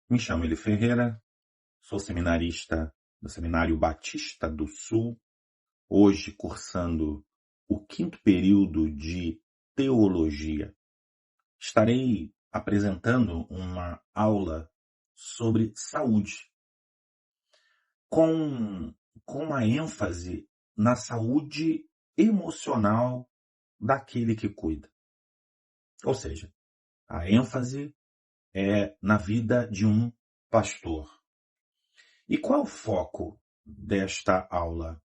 Me chamo Eli Ferreira, sou seminarista do Seminário Batista do Sul, hoje cursando o 5º período de Teologia. Estarei apresentando uma aula sobre saúde, com uma ênfase na saúde emocional daquele que cuida. Ou seja, a ênfase é na vida de um pastor. E qual é o foco desta aula?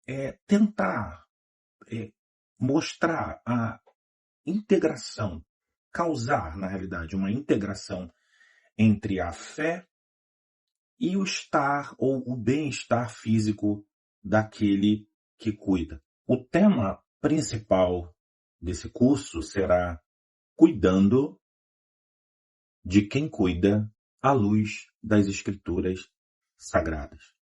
É tentar mostrar a integração, causar, na realidade, uma integração entre a fé e o estar ou o bem-estar físico daquele que cuida. O tema principal desse curso será Cuidando de quem cuida à luz das Escrituras Sagradas.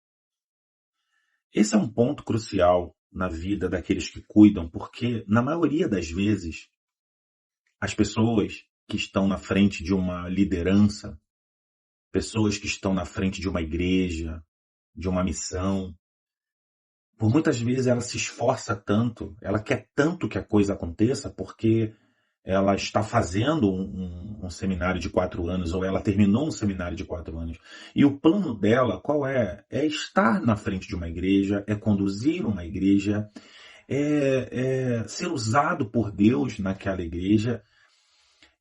Esse é um ponto crucial na vida daqueles que cuidam, porque, na maioria das vezes, as pessoas que estão na frente de uma liderança, pessoas que estão na frente de uma igreja, de uma missão, por muitas vezes ela se esforça tanto, ela quer tanto que a coisa aconteça, porque ela está fazendo um seminário de 4 anos, ou ela terminou um seminário de 4 anos. E o plano dela, qual é? É estar na frente de uma igreja, é conduzir uma igreja, é ser usado por Deus naquela igreja.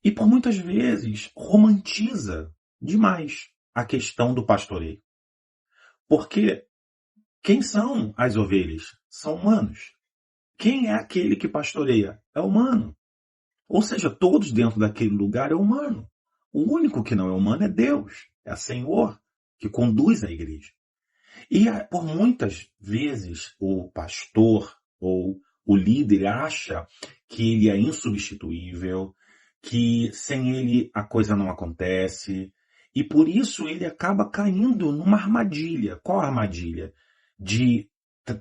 E por muitas vezes romantiza demais a questão do pastoreio. Porque quem são as ovelhas? São humanos. Quem é aquele que pastoreia? É humano. Ou seja, todos dentro daquele lugar é humano. O único que não é humano é Deus, é o Senhor que conduz a igreja. E por muitas vezes o pastor ou o líder acha que ele é insubstituível, que sem ele a coisa não acontece, e por isso ele acaba caindo numa armadilha. Qual a armadilha? De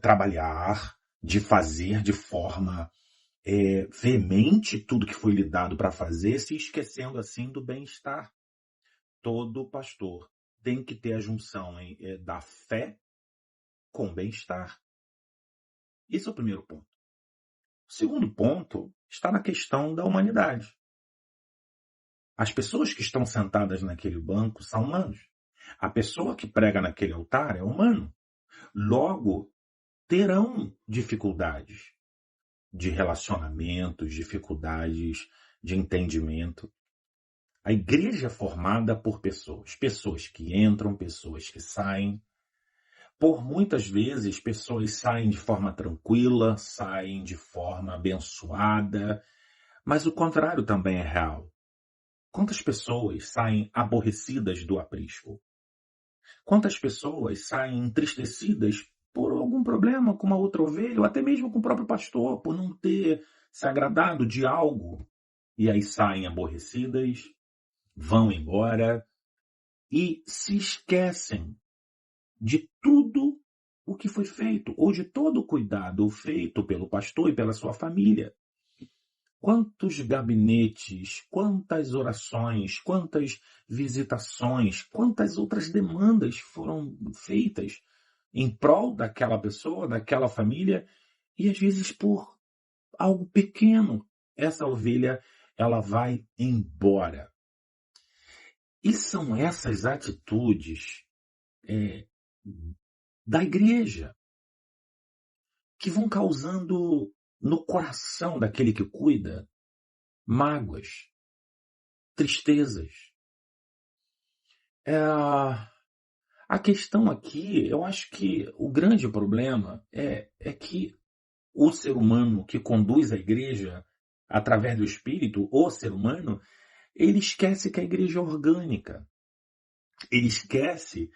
trabalhar, de fazer de forma veemente tudo que foi lhe dado para fazer, se esquecendo assim do bem-estar. Todo pastor tem que ter a junção da fé com bem-estar. Esse é o primeiro ponto. O segundo ponto está na questão da humanidade. As pessoas que estão sentadas naquele banco são humanos. A pessoa que prega naquele altar é humano. Logo, terão dificuldades de relacionamentos, dificuldades de entendimento. A igreja é formada por pessoas. Pessoas que entram, pessoas que saem. Por muitas vezes, pessoas saem de forma tranquila, saem de forma abençoada, mas o contrário também é real. Quantas pessoas saem aborrecidas do aprisco? Quantas pessoas saem entristecidas por algum problema com uma outra ovelha, ou até mesmo com o próprio pastor, por não ter se agradado de algo, e aí saem aborrecidas, vão embora e se esquecem de tudo o que foi feito, ou de todo o cuidado feito pelo pastor e pela sua família. Quantos gabinetes, quantas orações, quantas visitações, quantas outras demandas foram feitas em prol daquela pessoa, daquela família, e às vezes por algo pequeno, essa ovelha, ela vai embora. E são essas atitudes da igreja que vão causando no coração daquele que cuida mágoas, tristezas. A questão aqui, eu acho que o grande problema é que o ser humano que conduz a igreja através do Espírito, o ser humano, ele esquece que a igreja é orgânica. Ele esquece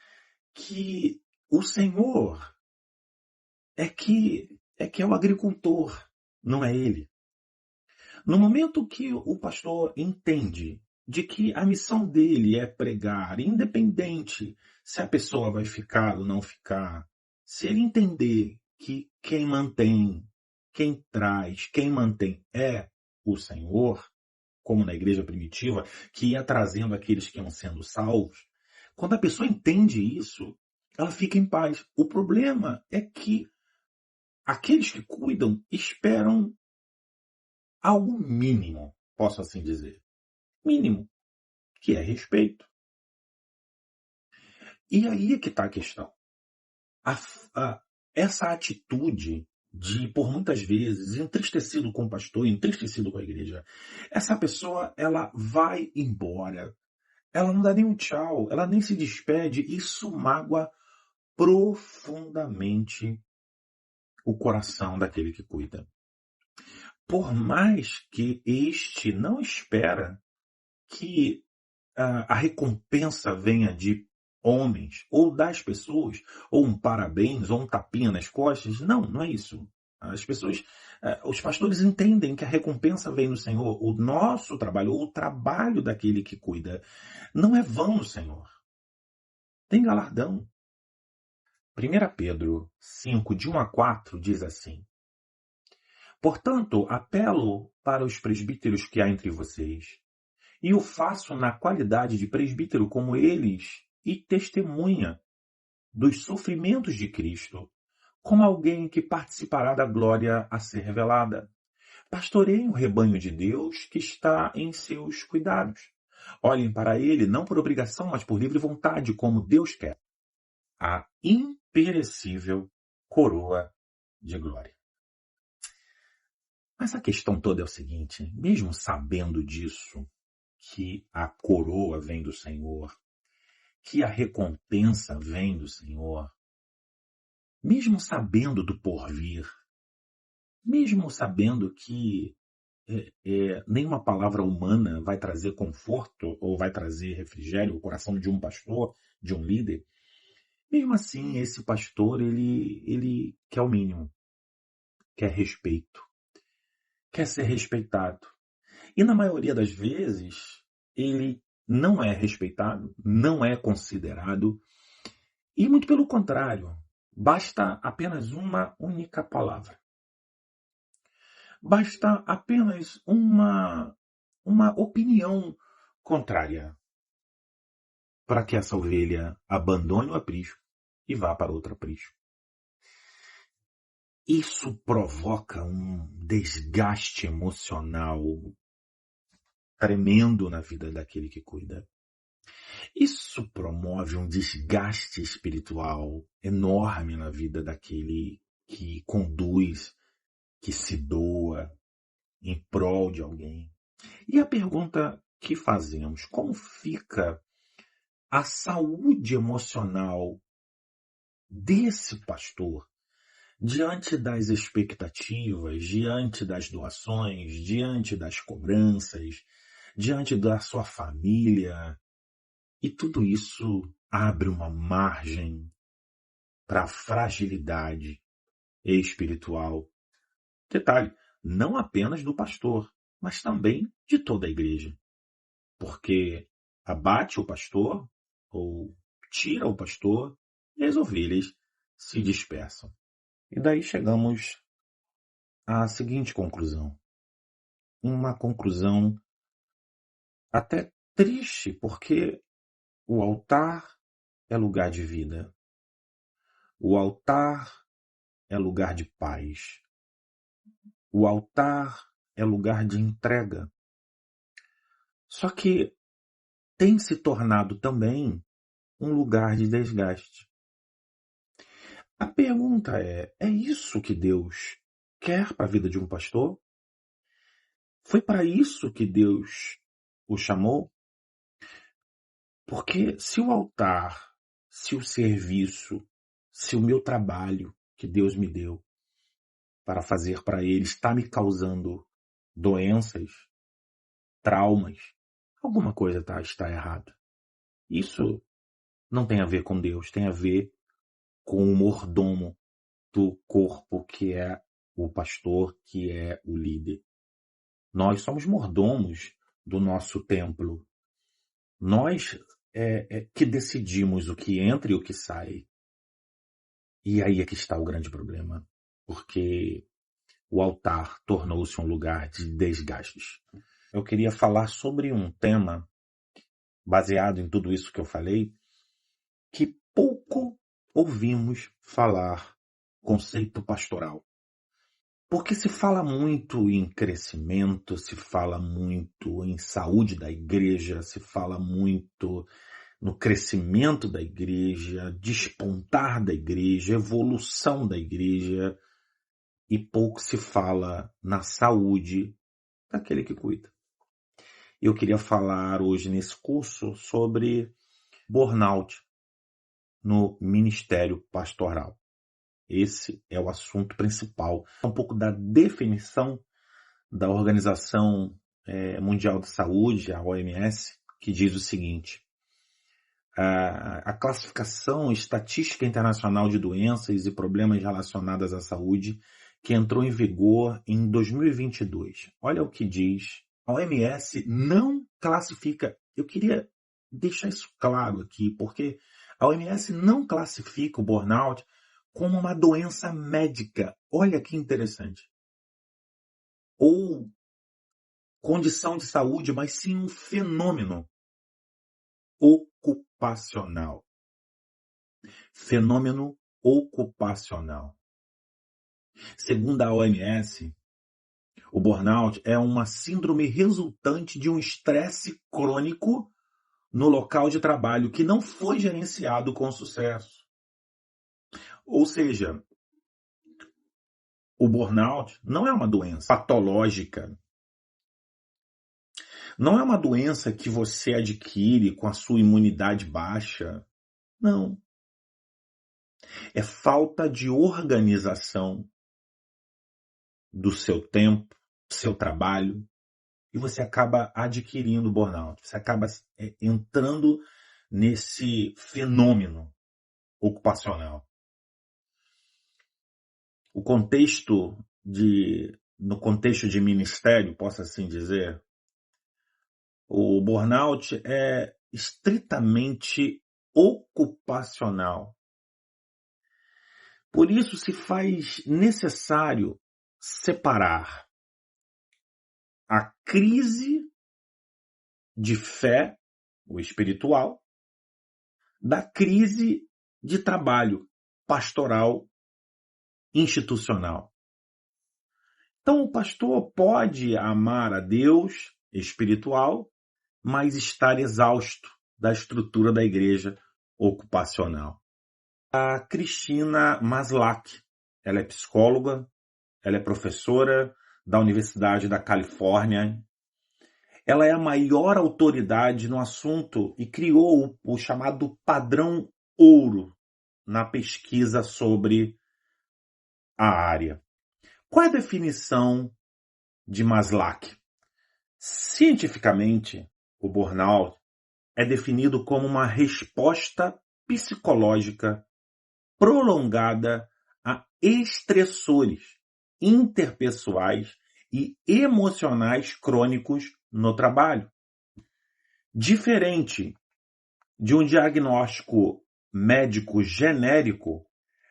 que o Senhor é que é o agricultor, não é ele. No momento que o pastor entende de que a missão dele é pregar, independente se a pessoa vai ficar ou não ficar, se ele entender que quem mantém, quem traz, quem mantém é o Senhor, como na igreja primitiva, que ia trazendo aqueles que iam sendo salvos, Quando a pessoa entende isso, ela fica em paz. O problema é que aqueles que cuidam esperam algo mínimo, posso assim dizer. Mínimo, que é respeito. E aí é que está a questão. A- essa atitude de, por muitas vezes, entristecido com o pastor, entristecido com a igreja, essa pessoa, ela vai embora. Ela não dá nem um tchau, ela nem se despede. Isso mágoa profundamente o coração daquele que cuida. Por mais que este não espera que a recompensa venha de homens, ou das pessoas, ou um parabéns, ou um tapinha nas costas. Não, não é isso. As pessoas, os pastores entendem que a recompensa vem do Senhor. O nosso trabalho, ou o trabalho daquele que cuida, não é vão no Senhor. Tem galardão. 1 Pedro 5, de 1 a 4, diz assim: Portanto, apelo para os presbíteros que há entre vocês, e o faço na qualidade de presbítero como eles, e testemunha dos sofrimentos de Cristo, como alguém que participará da glória a ser revelada. Pastoreiem o rebanho de Deus que está em seus cuidados. Olhem para ele não por obrigação, mas por livre vontade, como Deus quer. A imperecível coroa de glória. Mas a questão toda é o seguinte, mesmo sabendo disso, que a coroa vem do Senhor, que a recompensa vem do Senhor, mesmo sabendo do porvir, mesmo sabendo que nenhuma palavra humana vai trazer conforto ou vai trazer refrigério ao coração de um pastor, de um líder, mesmo assim esse pastor ele quer o mínimo, quer respeito, quer ser respeitado. E na maioria das vezes ele não é respeitado, não é considerado, e muito pelo contrário, basta apenas uma única palavra. Basta apenas uma opinião contrária para que essa ovelha abandone o aprisco e vá para outro aprisco. Isso provoca um desgaste emocional tremendo na vida daquele que cuida. Isso promove um desgaste espiritual enorme na vida daquele que conduz, que se doa em prol de alguém. E a pergunta que fazemos, como fica a saúde emocional desse pastor diante das expectativas, diante das doações, diante das cobranças, diante da sua família? E tudo isso abre uma margem para a fragilidade espiritual. Detalhe, não apenas do pastor, mas também de toda a igreja. Porque abate o pastor, ou tira o pastor, e as ovelhas se dispersam. E daí chegamos à seguinte conclusão. Uma conclusão até triste, porque o altar é lugar de vida. O altar é lugar de paz. O altar é lugar de entrega. Só que tem se tornado também um lugar de desgaste. A pergunta é isso que Deus quer para a vida de um pastor? Foi para isso que Deus o chamou? Porque se o altar, se o serviço, se o meu trabalho que Deus me deu para fazer para Ele está me causando doenças, traumas, alguma coisa está errada. Isso não tem a ver com Deus, tem a ver com o mordomo do corpo que é o pastor, que é o líder. Nós somos mordomos do nosso templo. Nós que decidimos o que entra e o que sai. E aí é que está o grande problema. Porque o altar tornou-se um lugar de desgastes. Eu queria falar sobre um tema baseado em tudo isso que eu falei, que pouco ouvimos falar conceito pastoral. Porque se fala muito em crescimento, se fala muito em saúde da igreja, se fala muito no crescimento da igreja, despontar da igreja, evolução da igreja, e pouco se fala na saúde daquele que cuida. Eu queria falar hoje nesse curso sobre burnout no ministério pastoral. Esse é o assunto principal. Um pouco da definição da Organização Mundial de Saúde, a OMS, que diz o seguinte: a classificação estatística internacional de doenças e problemas relacionados à saúde, que entrou em vigor em 2022. Olha o que diz. A OMS não classifica. Eu queria deixar isso claro aqui, porque a OMS não classifica o burnout como uma doença médica. Olha que interessante. Ou condição de saúde, mas sim um fenômeno ocupacional. Fenômeno ocupacional. Segundo a OMS, o burnout é uma síndrome resultante de um estresse crônico no local de trabalho que não foi gerenciado com sucesso. Ou seja, o burnout não é uma doença patológica. Não é uma doença que você adquire com a sua imunidade baixa. Não. É falta de organização do seu tempo, do seu trabalho, e você acaba adquirindo burnout. Você acaba entrando nesse fenômeno ocupacional. No contexto de ministério, posso assim dizer, o burnout é estritamente ocupacional. Por isso se faz necessário separar a crise de fé, o espiritual, da crise de trabalho pastoral, institucional. Então o pastor pode amar a Deus espiritual, mas estar exausto da estrutura da igreja ocupacional. A Cristina Maslach, ela é psicóloga, ela é professora da Universidade da Califórnia. Ela é a maior autoridade no assunto e criou o chamado padrão ouro na pesquisa sobre a área. Qual é a definição de Maslach? Cientificamente, o burnout é definido como uma resposta psicológica prolongada a estressores interpessoais e emocionais crônicos no trabalho. Diferente de um diagnóstico médico genérico,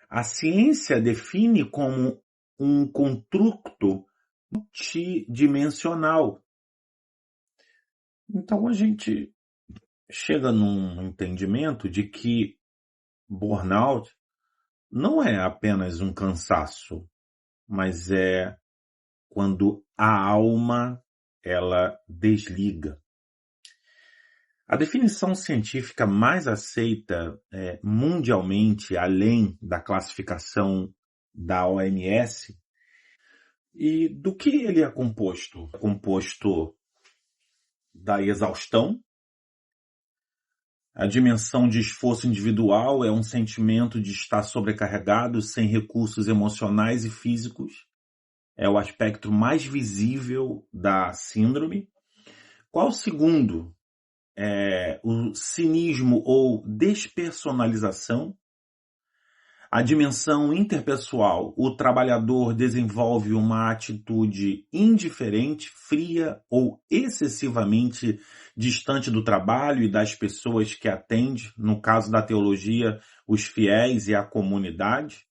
a ciência define como um construto multidimensional. Então a gente chega num entendimento de que burnout não é apenas um cansaço, mas é quando a alma ela desliga. A definição científica mais aceita mundialmente, além da classificação da OMS, e do que ele é composto? É composto da exaustão. A dimensão de esforço individual é um sentimento de estar sobrecarregado, sem recursos emocionais e físicos. É o aspecto mais visível da síndrome. Qual o segundo? O cinismo ou despersonalização. A dimensão interpessoal, o trabalhador desenvolve uma atitude indiferente, fria ou excessivamente distante do trabalho e das pessoas que atende, no caso da teologia, os fiéis e a comunidade.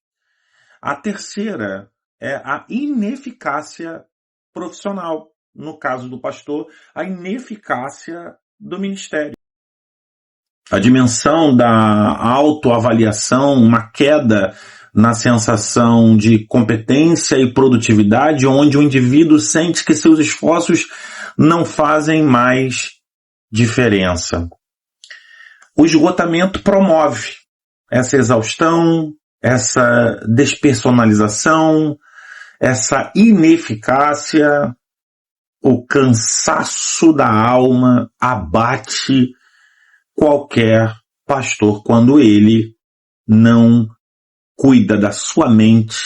A terceira é a ineficácia profissional, no caso do pastor, a ineficácia do ministério. a dimensão da autoavaliação, uma queda na sensação de competência e produtividade, onde o indivíduo sente que seus esforços não fazem mais diferença. O esgotamento promove essa exaustão, essa despersonalização, essa ineficácia. O cansaço da alma abate qualquer pastor quando ele não cuida da sua mente,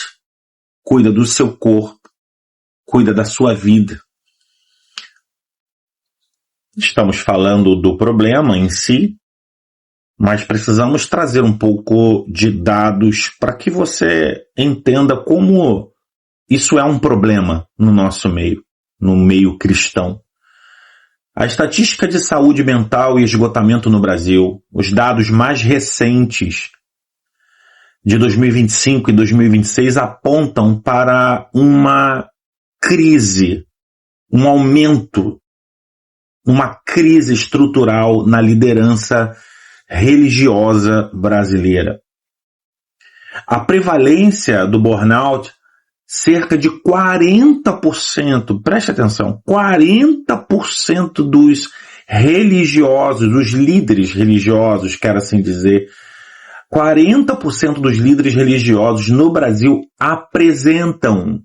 cuida do seu corpo, cuida da sua vida. Estamos falando do problema em si, mas precisamos trazer um pouco de dados para que você entenda como isso é um problema no nosso meio, no meio cristão. A estatística de saúde mental e esgotamento no Brasil, os dados mais recentes de 2025 e 2026 apontam para uma crise, um aumento, uma crise estrutural na liderança religiosa brasileira. A prevalência do burnout, cerca de 40%, preste atenção, 40% dos religiosos, dos líderes religiosos, quero assim dizer, 40% dos líderes religiosos no Brasil apresentam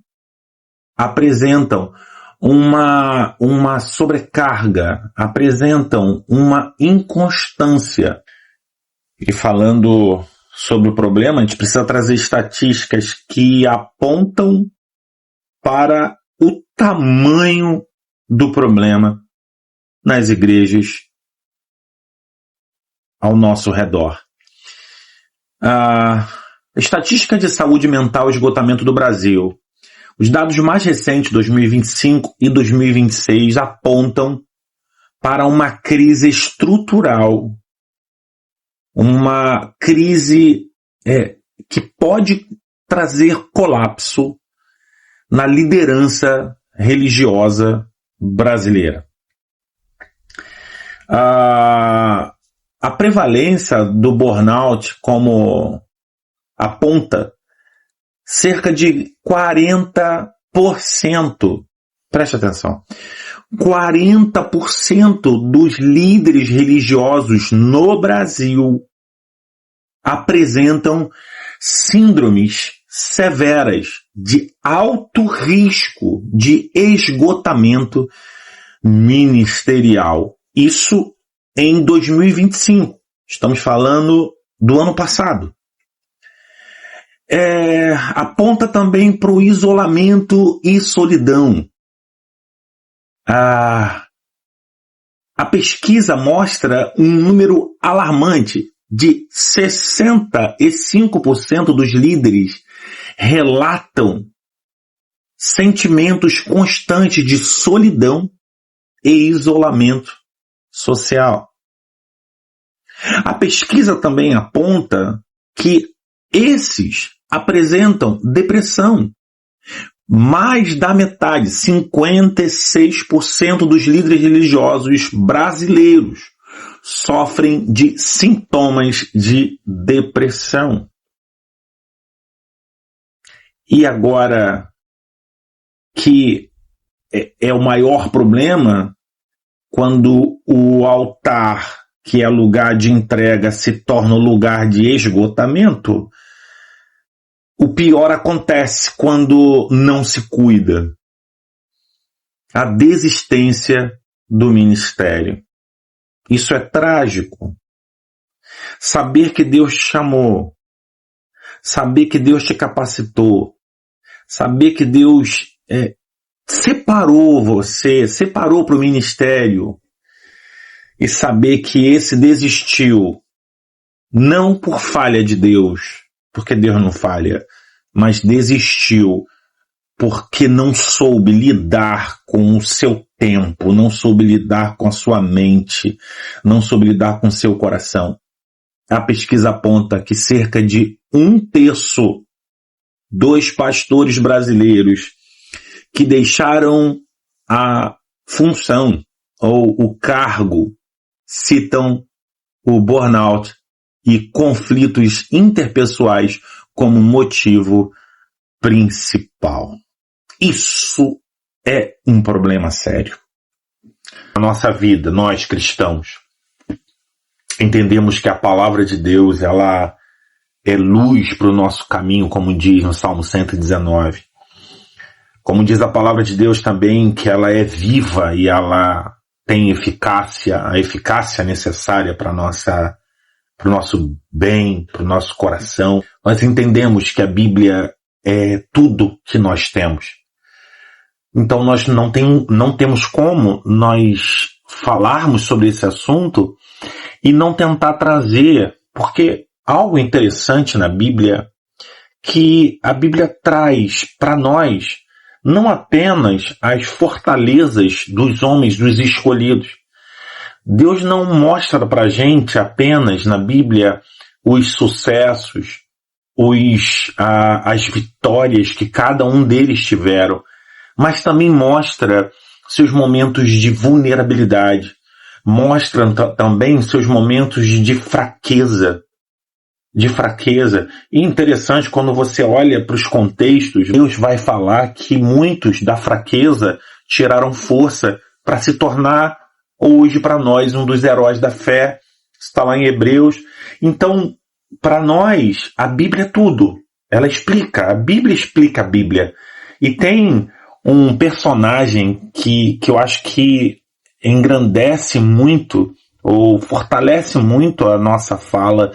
uma sobrecarga, apresentam uma inconstância. E falando sobre o problema, a gente precisa trazer estatísticas que apontam para o tamanho do problema nas igrejas ao nosso redor. A estatística de saúde mental e esgotamento do Brasil. Os dados mais recentes, 2025 e 2026, apontam para uma crise estrutural, uma crise que pode trazer colapso na liderança religiosa brasileira. A prevalência do burnout, como aponta, cerca de 40%, preste atenção, 40% dos líderes religiosos no Brasil apresentam síndromes severas de alto risco de esgotamento ministerial. Isso em 2025. Estamos falando do ano passado. Aponta também para o isolamento e solidão. A pesquisa mostra um número alarmante de 65% dos líderes relatam sentimentos constantes de solidão e isolamento social. A pesquisa também aponta que esses apresentam depressão. Mais da metade, 56% dos líderes religiosos brasileiros sofrem de sintomas de depressão. E agora que é o maior problema, quando o altar, que é lugar de entrega, se torna lugar de esgotamento, o pior acontece quando não se cuida. A desistência do ministério. Isso é trágico. Saber que Deus te chamou, saber que Deus te capacitou, saber que Deus separou você, separou para o ministério, e saber que esse desistiu, não por falha de Deus, porque Deus não falha, mas desistiu porque não soube lidar com o seu tempo, não soube lidar com a sua mente, não soube lidar com o seu coração. A pesquisa aponta que cerca de 1/3 dos pastores brasileiros que deixaram a função ou o cargo citam o burnout e conflitos interpessoais como motivo principal. Isso é um problema sério. Na nossa vida, nós cristãos, entendemos que a palavra de Deus, ela é luz para o nosso caminho, como diz no Salmo 119. Como diz a palavra de Deus também, que ela é viva e ela tem eficácia, a eficácia necessária para o nosso bem, para o nosso coração. Nós entendemos que a Bíblia é tudo que nós temos. Então nós não temos como nós falarmos sobre esse assunto e não tentar trazer, porque algo interessante na Bíblia, que a Bíblia traz para nós não apenas as fortalezas dos homens, dos escolhidos. Deus não mostra para a gente apenas na Bíblia os sucessos, as vitórias que cada um deles tiveram, mas também mostra seus momentos de vulnerabilidade, mostra também seus momentos de fraqueza. E interessante, quando você olha para os contextos, Deus vai falar que muitos da fraqueza tiraram força para se tornar hoje para nós um dos heróis da fé. Está lá em Hebreus. Então, para nós, a Bíblia é tudo. Ela explica, a Bíblia explica a Bíblia. E tem um personagem que eu acho que engrandece muito, ou fortalece muito a nossa fala,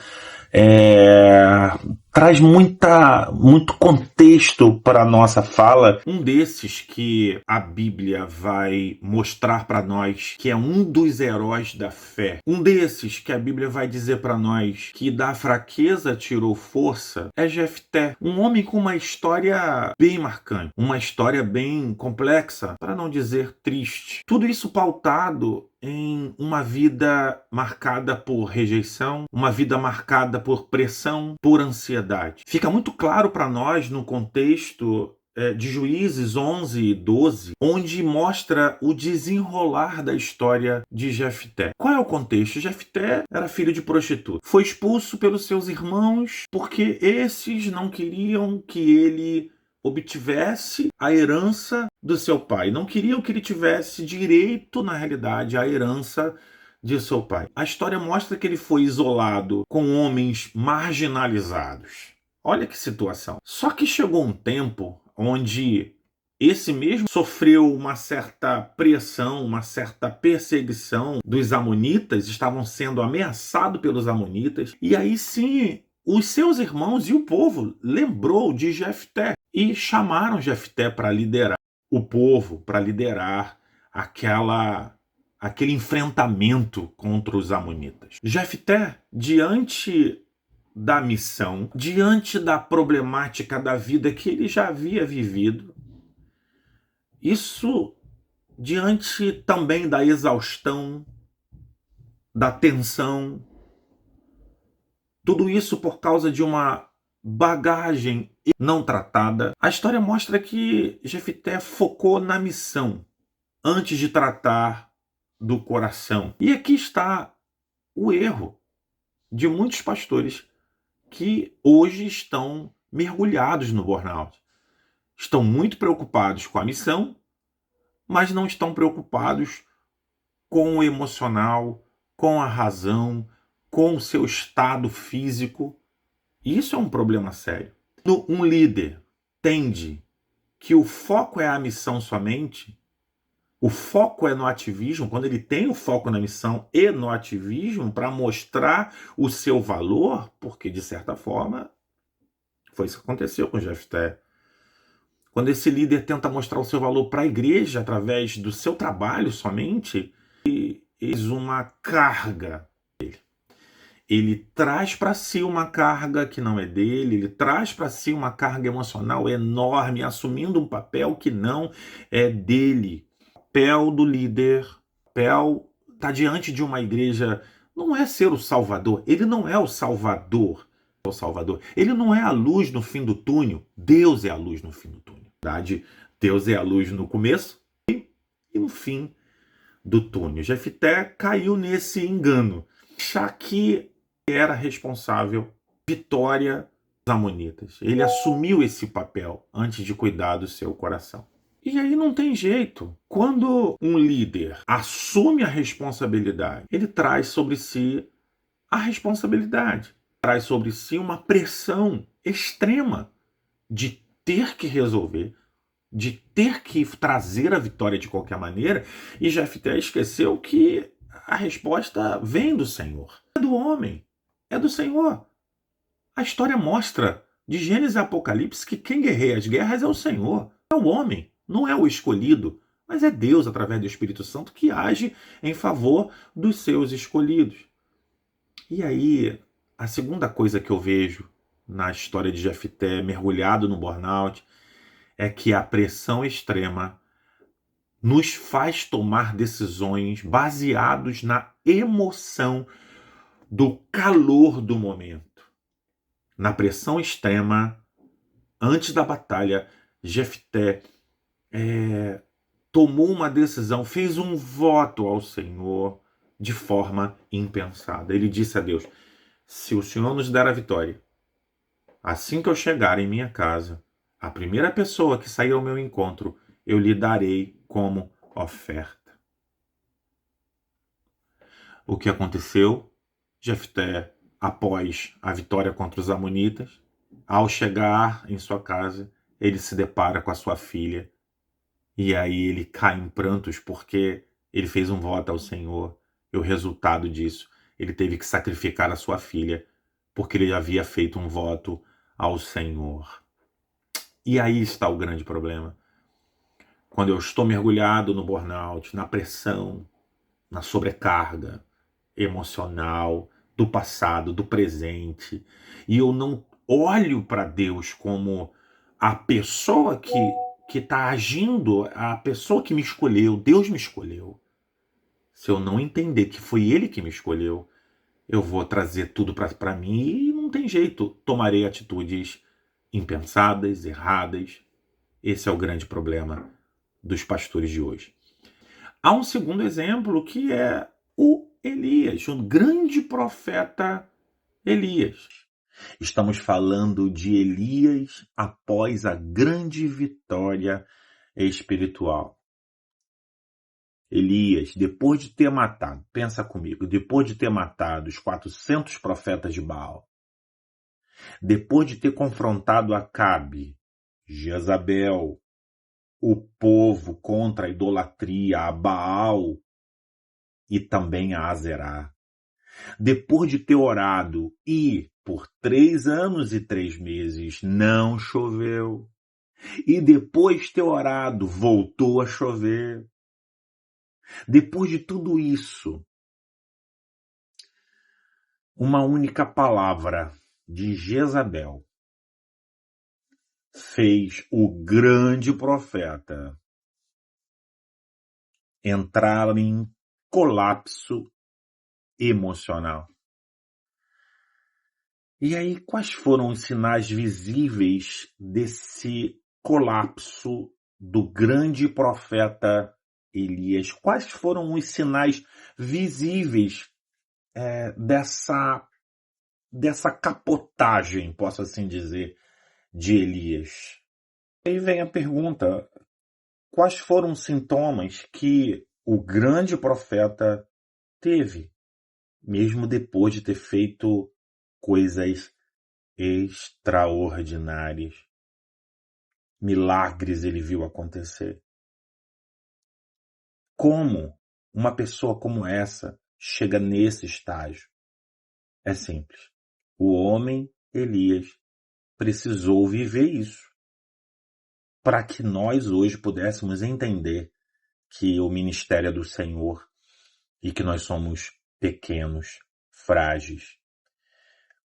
traz muito contexto para a nossa fala. Um desses que a Bíblia vai mostrar para nós que é um dos heróis da fé, um desses que a Bíblia vai dizer para nós que da fraqueza tirou força, é Jefté, um homem com uma história bem marcante, uma história bem complexa, para não dizer triste. Tudo isso pautado em uma vida marcada por rejeição, uma vida marcada por pressão, por ansiedade. Fica muito claro para nós no contexto de Juízes 11 e 12, onde mostra o desenrolar da história de Jefté. Qual é o contexto? Jefté era filho de prostituta. Foi expulso pelos seus irmãos porque esses não queriam que ele obtivesse a herança do seu pai. Não queriam que ele tivesse direito, na realidade, à herança de seu pai. A história mostra que ele foi isolado com homens marginalizados. Olha que situação. Só que chegou um tempo onde esse mesmo sofreu uma certa pressão, uma certa perseguição dos amonitas, estavam sendo ameaçados pelos amonitas, e aí sim os seus irmãos e o povo lembrou de Jefté e chamaram Jefté para liderar o povo, para liderar aquele enfrentamento contra os amonitas. Jefté, diante da missão, diante da problemática da vida que ele já havia vivido, isso diante também da exaustão, da tensão, tudo isso por causa de uma bagagem não tratada. A história mostra que Jefté focou na missão antes de tratar do coração. E aqui está o erro de muitos pastores que hoje estão mergulhados no burnout. Estão muito preocupados com a missão, mas não estão preocupados com o emocional, com a razão, com o seu estado físico. Isso é um problema sério. Um líder entende que o foco é a missão somente, o foco é no ativismo, quando ele tem o foco na missão e no ativismo para mostrar o seu valor, porque de certa forma foi isso que aconteceu com Jefté. Quando esse líder tenta mostrar o seu valor para a igreja através do seu trabalho somente, ele fez uma carga. Ele traz para si uma carga que não é dele, ele traz para si uma carga emocional enorme, assumindo um papel que não é dele. O papel do líder, está diante de uma igreja, não é ser o salvador, ele não é o salvador. Ele não é a luz no fim do túnel, Deus é a luz no fim do túnel. Na verdade, Deus é a luz no começo e no fim do túnel. Jefté caiu nesse engano. achar que era responsável vitória dos amonitas. Ele assumiu esse papel antes de cuidar do seu coração. E aí não tem jeito. Quando um líder assume a responsabilidade, ele traz sobre si a responsabilidade, traz sobre si uma pressão extrema de ter que resolver, de ter que trazer a vitória de qualquer maneira, e Jefté esqueceu que a resposta vem do Senhor. É do homem, é do Senhor. A história mostra, de Gênesis a Apocalipse, que quem guerreia as guerras é o Senhor, é o homem, não é o escolhido, mas é Deus, através do Espírito Santo, que age em favor dos seus escolhidos. E aí, a segunda coisa que eu vejo na história de Jefté, mergulhado no burnout, é que a pressão extrema nos faz tomar decisões baseados na emoção do calor do momento. Na pressão extrema, antes da batalha, Jefté tomou uma decisão, fez um voto ao Senhor de forma impensada. Ele disse a Deus: se o Senhor nos der a vitória, assim que eu chegar em minha casa, a primeira pessoa que sair ao meu encontro, eu lhe darei como oferta. O que aconteceu? Jefté, após a vitória contra os amonitas, ao chegar em sua casa, ele se depara com a sua filha, e aí ele cai em prantos porque ele fez um voto ao Senhor, e o resultado disso, ele teve que sacrificar a sua filha, porque ele havia feito um voto ao Senhor. E aí está o grande problema. Quando eu estou mergulhado no burnout, na pressão, na sobrecarga emocional do passado, do presente, e eu não olho para Deus como a pessoa que está agindo, a pessoa que me escolheu, Deus me escolheu. Se eu não entender que foi Ele que me escolheu, eu vou trazer tudo para mim e não tem jeito. Tomarei atitudes impensadas, erradas. Esse é o grande problema dos pastores de hoje. Há um segundo exemplo que é o Elias, o grande profeta Elias. Estamos falando de Elias após a grande vitória espiritual. Elias, depois de ter matado, pensa comigo, depois de ter matado os 400 profetas de Baal, depois de ter confrontado Acabe, Jezabel, o povo contra a idolatria, a Baal e também a Azerá, depois de ter orado e por 3 anos e 3 meses não choveu, e depois de ter orado voltou a chover, depois de tudo isso, uma única palavra de Jezabel fez o grande profeta entrar em colapso emocional. E aí, quais foram os sinais visíveis desse colapso do grande profeta Elias? Quais foram os sinais visíveis dessa capotagem, posso assim dizer, de Elias? Aí vem a pergunta: quais foram os sintomas que o grande profeta teve, mesmo depois de ter feito coisas extraordinárias? Milagres ele viu acontecer. Como uma pessoa como essa chega nesse estágio? É simples. O homem Elias precisou viver isso para que nós hoje pudéssemos entender que o ministério é do Senhor e que nós somos pequenos, frágeis.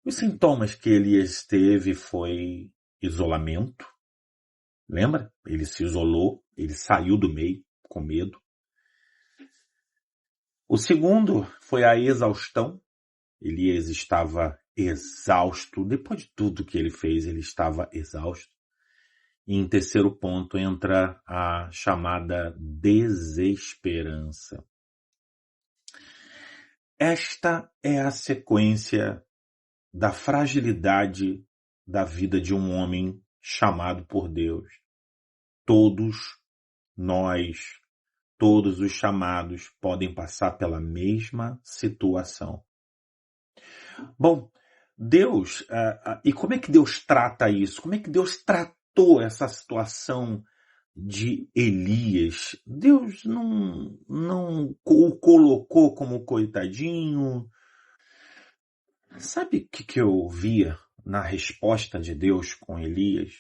Os sintomas que Elias teve foi isolamento. Lembra? Ele se isolou, ele saiu do meio com medo. O segundo foi a exaustão. Elias estava exausto. Depois de tudo que ele fez, ele estava exausto. E em terceiro ponto entra a chamada desesperança. Esta é a sequência da fragilidade da vida de um homem chamado por Deus. Todos nós, todos os chamados podem passar pela mesma situação. Bom, Deus, e como é que Deus trata isso? Como é que Deus tratou essa situação de Elias? Deus não o colocou como coitadinho. Sabe o que eu via na resposta de Deus com Elias?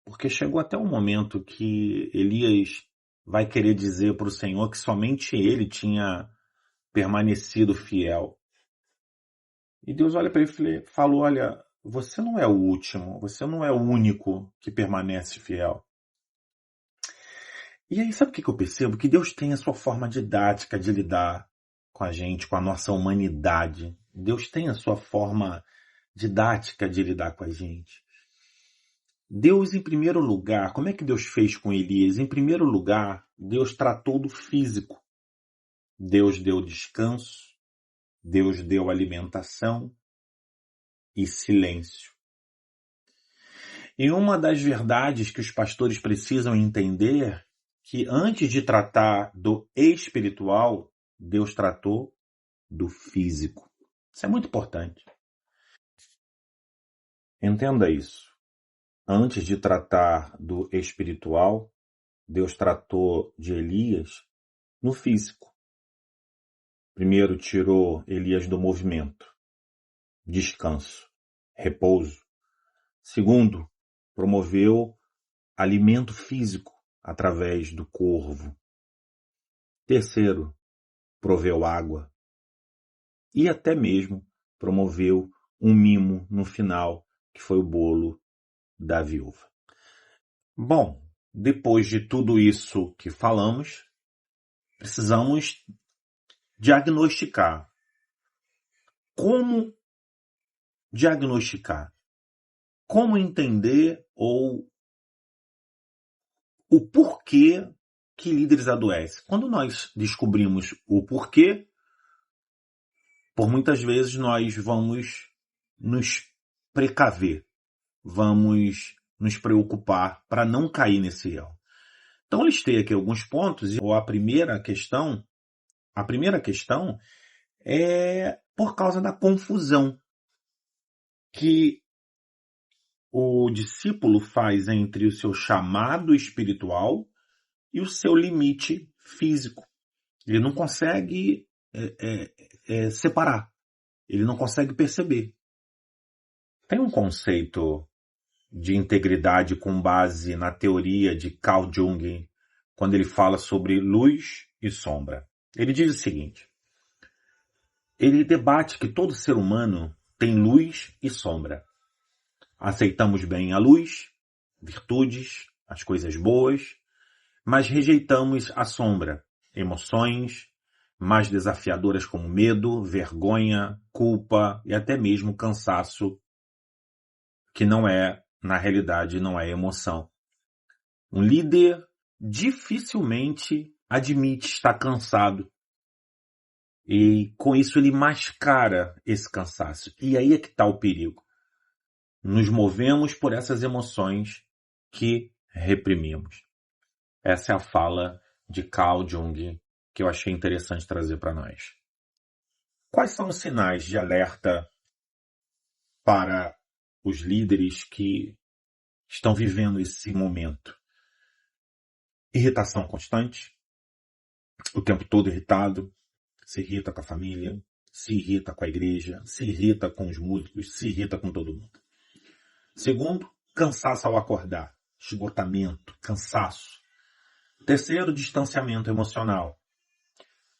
Porque chegou até um momento que Elias vai querer dizer para o Senhor que somente ele tinha permanecido fiel. E Deus olha para ele e falou, olha, você não é o último, você não é o único que permanece fiel. E aí, sabe o que eu percebo? Que Deus tem a sua forma didática de lidar com a gente, com a nossa humanidade. Deus tem a sua forma didática de lidar com a gente. Deus, em primeiro lugar, como é que Deus fez com Elias? Em primeiro lugar, Deus tratou do físico. Deus deu descanso, Deus deu alimentação e silêncio. E uma das verdades que os pastores precisam entender, que antes de tratar do espiritual, Deus tratou do físico. Isso é muito importante. Entenda isso. Antes de tratar do espiritual, Deus tratou de Elias no físico. Primeiro tirou Elias do movimento, descanso, repouso. Segundo, promoveu alimento físico através do corvo. Terceiro, proveu água. E até mesmo promoveu um mimo no final, que foi o bolo da viúva. Bom, depois de tudo isso que falamos, precisamos diagnosticar. Como diagnosticar? Como entender ou o porquê que líderes adoecem? Quando nós descobrimos o porquê, por muitas vezes nós vamos nos precaver, vamos nos preocupar para não cair nesse erro. Então eu listei aqui alguns pontos, e a primeira questão é por causa da confusão que o discípulo faz entre o seu chamado espiritual e o seu limite físico. Ele não consegue separar. Ele não consegue perceber. Tem um conceito de integridade com base na teoria de Carl Jung, quando ele fala sobre luz e sombra. Ele diz o seguinte: ele debate que todo ser humano tem luz e sombra. Aceitamos bem a luz, virtudes, as coisas boas, mas rejeitamos a sombra, emoções mais desafiadoras como medo, vergonha, culpa e até mesmo cansaço, que não é, na realidade, não é emoção. Um líder dificilmente admite estar cansado. E com isso ele mascara esse cansaço. E aí é que está o perigo. Nos movemos por essas emoções que reprimimos. Essa é a fala de Carl Jung que eu achei interessante trazer para nós. Quais são os sinais de alerta para os líderes que estão vivendo esse momento? Irritação constante, o tempo todo irritado, se irrita com a família, se irrita com a igreja, se irrita com os músicos, se irrita com todo mundo. Segundo, cansaço ao acordar, esgotamento, cansaço. Terceiro, distanciamento emocional.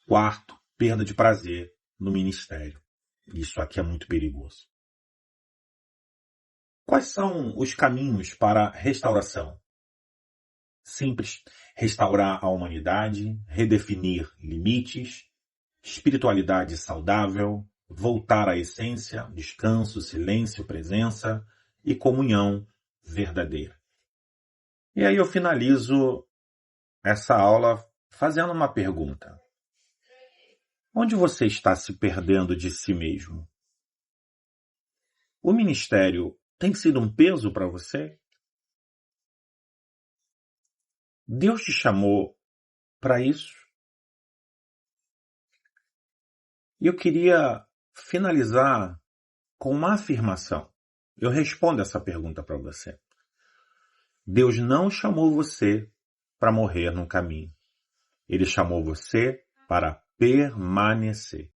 Quarto, perda de prazer no ministério. Isso aqui é muito perigoso. Quais são os caminhos para a restauração? Simples. Restaurar a humanidade, redefinir limites, espiritualidade saudável, voltar à essência, descanso, silêncio, presença e comunhão verdadeira. E aí eu finalizo essa aula fazendo uma pergunta. Onde você está se perdendo de si mesmo? O ministério tem sido um peso para você? Deus te chamou para isso? E eu queria finalizar com uma afirmação. Eu respondo essa pergunta para você. Deus não chamou você para morrer no caminho. Ele chamou você para permanecer.